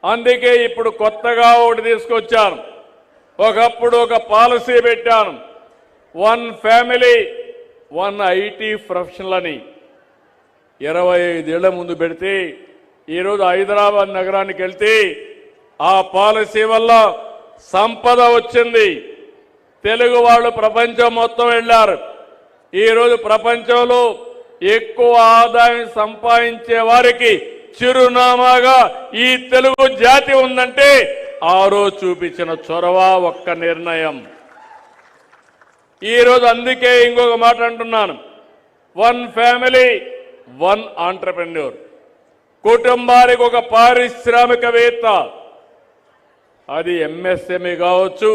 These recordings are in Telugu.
అందుకే ఇప్పుడు కొత్తగా ఒకటి తీసుకొచ్చాను. ఒకప్పుడు ఒక పాలసీ పెట్టాను, 1 ఫ్యామిలీ 1 ఐటీ ప్రొఫెషనల్ అని. 25 ఏళ్ల ముందు పెడితే ఈరోజు హైదరాబాద్ నగరానికి వెళ్తే ఆ పాలసీ వల్ల సంపద వచ్చింది. తెలుగు వాళ్ళు ప్రపంచం మొత్తం వెళ్ళారు. ఈరోజు ప్రపంచంలో ఎక్కువ ఆదాయం సంపాదించే వారికి చిరునామాగా ఈ తెలుగు జాతి ఉందంటే ఆ రోజు చూపించిన చొరవ, ఒక్క నిర్ణయం. ఈరోజు అందుకే ఇంకొక మాట అంటున్నాను, 1 ఫ్యామిలీ 1 ఆంటర్‌ప్రెన్యూర్. కుటుంబానికి ఒక పారిశ్రామికవేత్త, అది ఎంఎస్ఎంఈ కావచ్చు,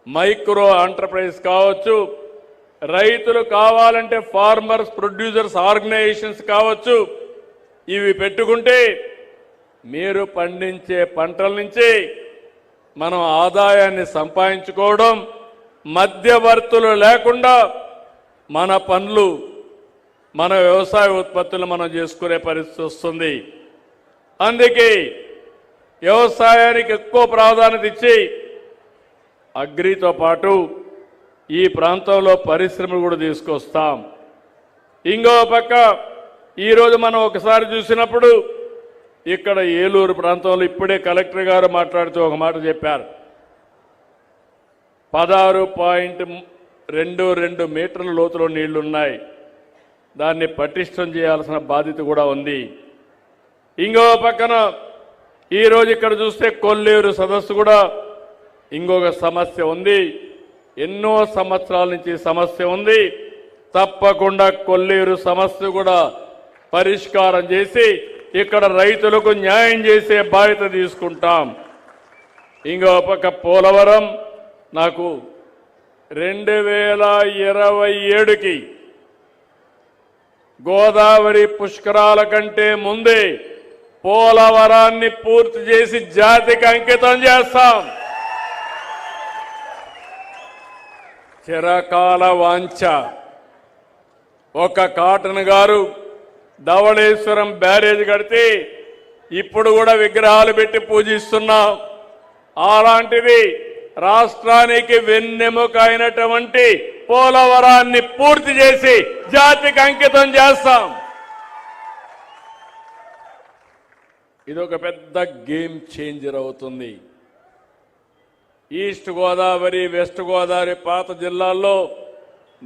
మైక్రో ఎంటర్ప్రైజ్ కావచ్చు, రైతులు కావాలంటే ఫార్మర్స్ ప్రొడ్యూసర్స్ ఆర్గనైజేషన్స్ కావచ్చు. ఇవి పెట్టుకుంటే మీరు పండించే పంటల నుంచి మనం ఆదాయాన్ని సంపాదించుకోవడం, మధ్యవర్తులు లేకుండా మన పనులు, మన వ్యవసాయ ఉత్పత్తులు మనం చేసుకునే పరిస్థితి వస్తుంది. అందుకే వ్యవసాయానికి ఎక్కువ ప్రాధాన్యత ఇచ్చి అగ్రితో పాటు ఈ ప్రాంతంలో పరిశ్రమలు కూడా తీసుకొస్తాం. ఇంకో పక్క ఈరోజు మనం ఒకసారి చూసినప్పుడు ఇక్కడ ఏలూరు ప్రాంతంలో ఇప్పుడే కలెక్టర్ గారు మాట్లాడుతూ ఒక మాట చెప్పారు, 16.22 మీటర్ల లోతులో నీళ్లున్నాయి. దాన్ని పటిష్టం చేయాల్సిన బాధ్యత కూడా ఉంది. ఇంకో పక్కన ఈరోజు ఇక్కడ చూస్తే కొల్లేరు సదస్సు కూడా ఇంకొక సమస్య ఉంది. ఎన్నో సంవత్సరాల నుంచి సమస్య ఉంది. తప్పకుండా కొల్లేరు సమస్య కూడా పరిష్కారం చేసి ఇక్కడ రైతులకు న్యాయం చేసే బాధ్యత తీసుకుంటాం. ఇంకో పక్క పోలవరం నాకు 2027కి గోదావరి పుష్కరాల కంటే ముందే పోలవరాన్ని పూర్తి చేసి జాతికి అంకితం చేస్తాం. చిరకాల వాంఛ. ఒక కాటన్ గారు ధవళేశ్వరం బ్యారేజ్ కడితే ఇప్పుడు కూడా విగ్రహాలు పెట్టి పూజిస్తున్నాం. అలాంటిది రాష్ట్రానికి వెన్నెముక అయినటువంటి పోలవరాన్ని పూర్తి చేసి జాతికి అంకితం చేస్తాం. ఇది ఒక పెద్ద గేమ్ చేంజర్ అవుతుంది. ఈస్ట్ గోదావరి, వెస్ట్ గోదావరి పాత జిల్లాల్లో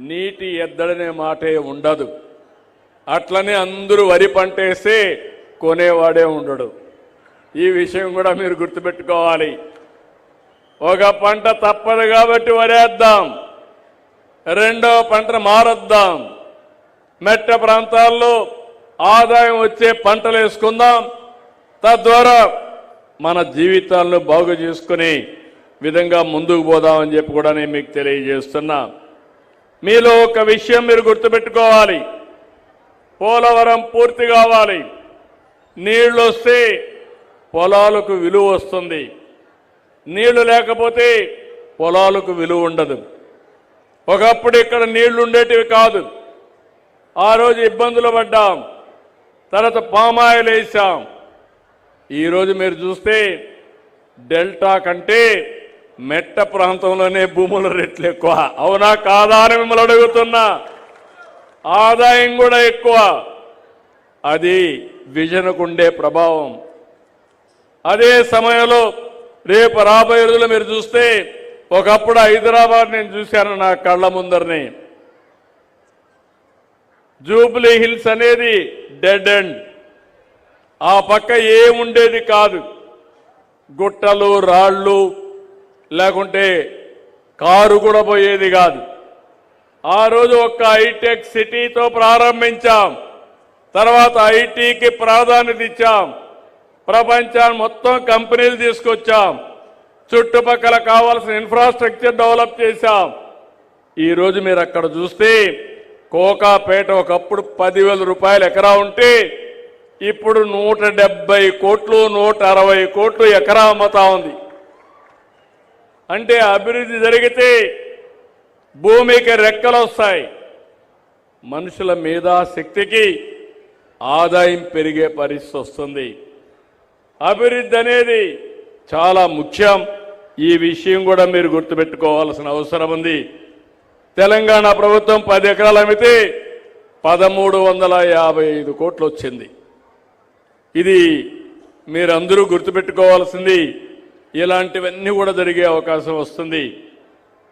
నీటి ఎద్దడనే మాటే ఉండదు. అట్లనే అందరూ వరి పంటేస్తే కొనేవాడే ఉండడు. ఈ విషయం కూడా మీరు గుర్తుపెట్టుకోవాలి. ఒక పంట తప్పదు కాబట్టి వరేద్దాం, రెండో పంట మారద్దాం. మెట్ట ప్రాంతాల్లో ఆదాయం వచ్చే పంటలు వేసుకుందాం. తద్వారా మన జీవితాలను బాగు చేసుకునే విధంగా ముందుకు పోదామని చెప్పి కూడా నేను మీకు తెలియజేస్తున్నా. మీలో ఒక విషయం మీరు గుర్తుపెట్టుకోవాలి, పోలవరం పూర్తి కావాలి. నీళ్లు వస్తే పొలాలకు విలువ వస్తుంది, నీళ్లు లేకపోతే పొలాలకు విలువ ఉండదు. ఒకప్పుడు ఇక్కడ నీళ్లు ఉండేటివి కాదు. ఆ రోజు ఇబ్బందులు పడ్డాం, తర్వాత పామాయిల్ వేసాం. ఈరోజు మీరు చూస్తే డెల్టా కంటే మెట్ట ప్రాంతంలోనే భూముల రేట్లు ఎక్కువ. అవునా కాదా అని మిమ్మల్ని అడుగుతున్నా. ఆదాయం కూడా ఎక్కువ. అది విజన్కుండే ప్రభావం. అదే సమయంలో రేపు రాబోయే రోజుల్లో మీరు చూస్తే, ఒకప్పుడు హైదరాబాద్ నేను చూశాను నా కళ్ళ ముందరని. జూబ్లీ హిల్స్ అనేది డెడ్ ఎండ్. ఆ పక్క ఏముండేది కాదు, గుట్టలు, రాళ్ళు, లేకుంటే కారు కూడా పోయేది కాదు. ఆ రోజు ఒక్క హైటెక్ సిటీతో ప్రారంభించాం. తర్వాత ఐటీకి ప్రాధాన్యత ఇచ్చాం. ప్రపంచాన్ని మొత్తం కంపెనీలు తీసుకొచ్చాం. చుట్టుపక్కల కావాల్సిన ఇన్ఫ్రాస్ట్రక్చర్ డెవలప్ చేశాం. ఈరోజు మీరు అక్కడ చూస్తే కోకాపేట ఒకప్పుడు 10,000 రూపాయలు ఎకరా ఉంటే ఇప్పుడు 170 కోట్లు, 160 కోట్లు ఎకరా అమ్ముతా ఉంది. అంటే అభివృద్ధి జరిగితే భూమికి రెక్కలు వస్తాయి, మనుషుల మేధాశక్తికి ఆదాయం పెరిగే పరిస్థితి వస్తుంది. అభివృద్ధి అనేది చాలా ముఖ్యం. ఈ విషయం కూడా మీరు గుర్తుపెట్టుకోవాల్సిన అవసరం ఉంది. తెలంగాణ ప్రభుత్వం 10 ఎకరాలు అమ్మితే 1355 కోట్లు వచ్చింది. ఇది మీరందరూ గుర్తుపెట్టుకోవాల్సింది. ఇలాంటివన్నీ కూడా జరిగే అవకాశం వస్తుంది.